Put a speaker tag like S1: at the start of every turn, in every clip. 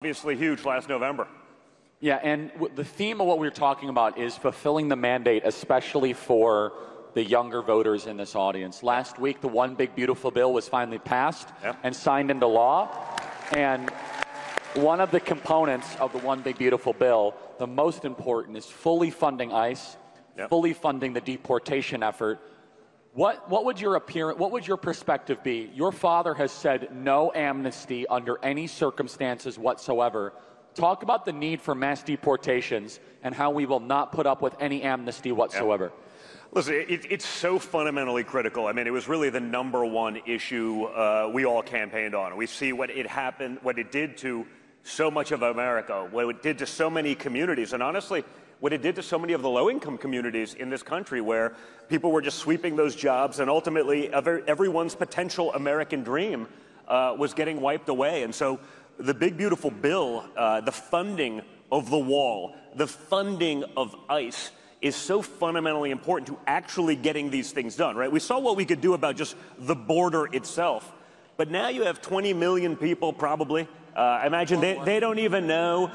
S1: Obviously huge last November.
S2: Yeah, and the theme of what we're talking about is fulfilling the mandate, especially for the younger voters in this audience. Last week, the One Big Beautiful Bill was finally passed and signed into law. And one of the components of the One Big Beautiful Bill, the most important, is fully funding ICE, fully funding the deportation effort. What would your perspective be? Your father has said no amnesty under any circumstances whatsoever. Talk about the need for mass deportations and how we will not put up with any amnesty whatsoever.
S1: Listen, it's so fundamentally critical. I mean, it was really the #1 issue we all campaigned on. We see what it did to so much of America, what it did to so many communities, and honestly, what it did to so many of the low-income communities in this country where people were just sweeping those jobs and ultimately everyone's potential American dream was getting wiped away. And so the Big Beautiful Bill, the funding of the wall, the funding of ICE is so fundamentally important to actually getting these things done, right? We saw what we could do about just the border itself. But now you have 20 million people probably. I imagine they don't even know.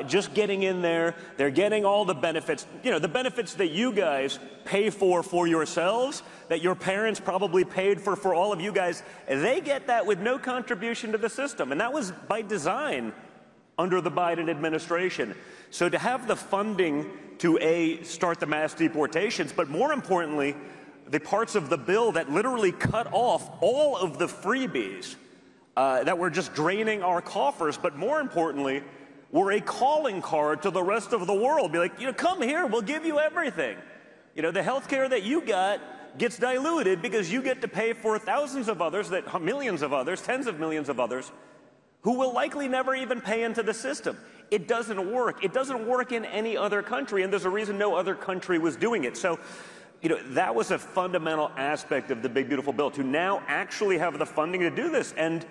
S1: Just getting in there, they're getting all the benefits. You know, the benefits that you guys pay for yourselves, that your parents probably paid for all of you guys. They get that with no contribution to the system. And that was by design under the Biden administration. So to have the funding to start the mass deportations, but more importantly, the parts of the bill that literally cut off all of the freebies that were just draining our coffers, but more importantly, were a calling card to the rest of the world. Be like, you know, come here, we'll give you everything. You know, the health care that you got gets diluted because you get to pay for thousands of others, millions of others, tens of millions of others, who will likely never even pay into the system. It doesn't work. It doesn't work in any other country, and there's a reason no other country was doing it. So, you know, that was a fundamental aspect of the Big Beautiful Bill, to now actually have the funding to do this. And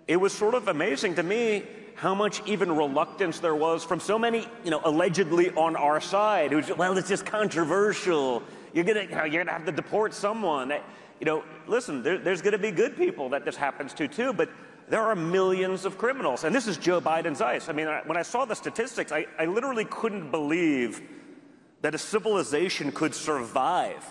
S1: it was sort of amazing to me how much even reluctance there was from so many, you know, allegedly on our side, who's, well, it's just controversial. You're gonna have to deport someone. You know, listen, there's gonna be good people that this happens to too, but there are millions of criminals, and this is Joe Biden's ICE. I mean, when I saw the statistics, I literally couldn't believe that a civilization could survive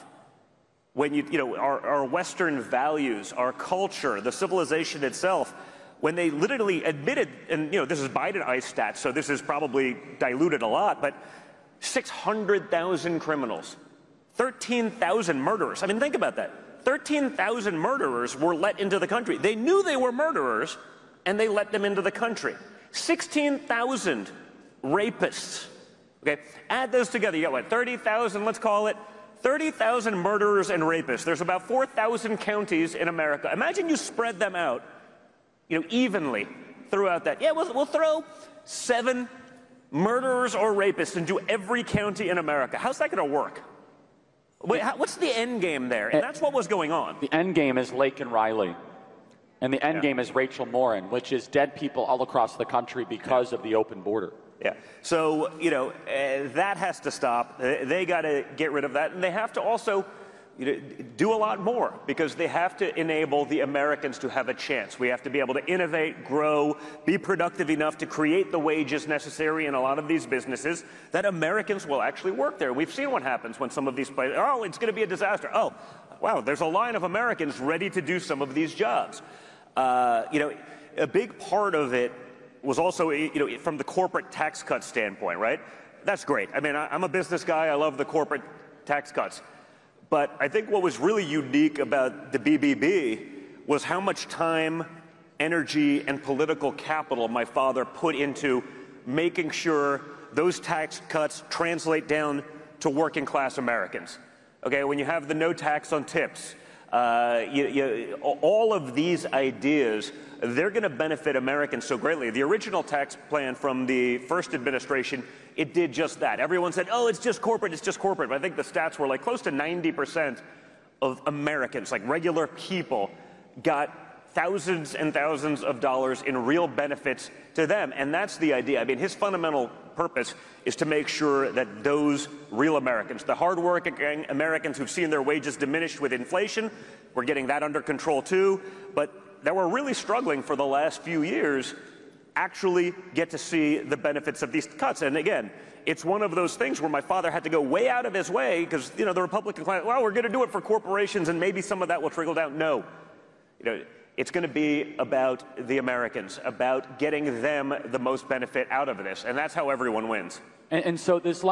S1: when you know, our Western values, our culture, the civilization itself, when they literally admitted, and you know, this is Biden ICE stats, so this is probably diluted a lot, but 600,000 criminals, 13,000 murderers. I mean, think about that. 13,000 murderers were let into the country. They knew they were murderers, and they let them into the country. 16,000 rapists. Okay, add those together. You got what, 30,000, let's call it. 30,000 murderers and rapists. There's about 4,000 counties in America. Imagine you spread them out, you know, evenly throughout that. Yeah, we'll throw 7 murderers or rapists into every county in America. How's that going to work? Wait, what's the end game there? And that's what was going on.
S2: The end game is Lake and Riley. And the end game is Rachel Morin, which is dead people all across the country because of the open border.
S1: Yeah. So, you know, that has to stop. They got to get rid of that. And they have to also, you know, do a lot more, because they have to enable the Americans to have a chance. We have to be able to innovate, grow, be productive enough to create the wages necessary in a lot of these businesses that Americans will actually work there. We've seen what happens when some of these places, oh, it's going to be a disaster. Oh, wow, there's a line of Americans ready to do some of these jobs. You know, a big part of it was also, you know, from the corporate tax cut standpoint, right? That's great. I mean, I'm a business guy. I love the corporate tax cuts. But I think what was really unique about the BBB was how much time, energy, and political capital my father put into making sure those tax cuts translate down to working class Americans. Okay, when you have the no tax on tips, all of these ideas, they're going to benefit Americans so greatly. The original tax plan from the first administration, it did just that. Everyone said, oh, it's just corporate, it's just corporate. But I think the stats were like close to 90% of Americans, like regular people, got thousands and thousands of dollars in real benefits to them. And that's the idea. I mean, his fundamental purpose is to make sure that those real Americans, the hardworking Americans who've seen their wages diminished with inflation, we're getting that under control too, but that were really struggling for the last few years, actually get to see the benefits of these cuts. And again, it's one of those things where my father had to go way out of his way because, you know, the Republican climate, well, we're going to do it for corporations and maybe some of that will trickle down. No. You know, it's going to be about the Americans, about getting them the most benefit out of this. And that's how everyone wins.
S2: And so this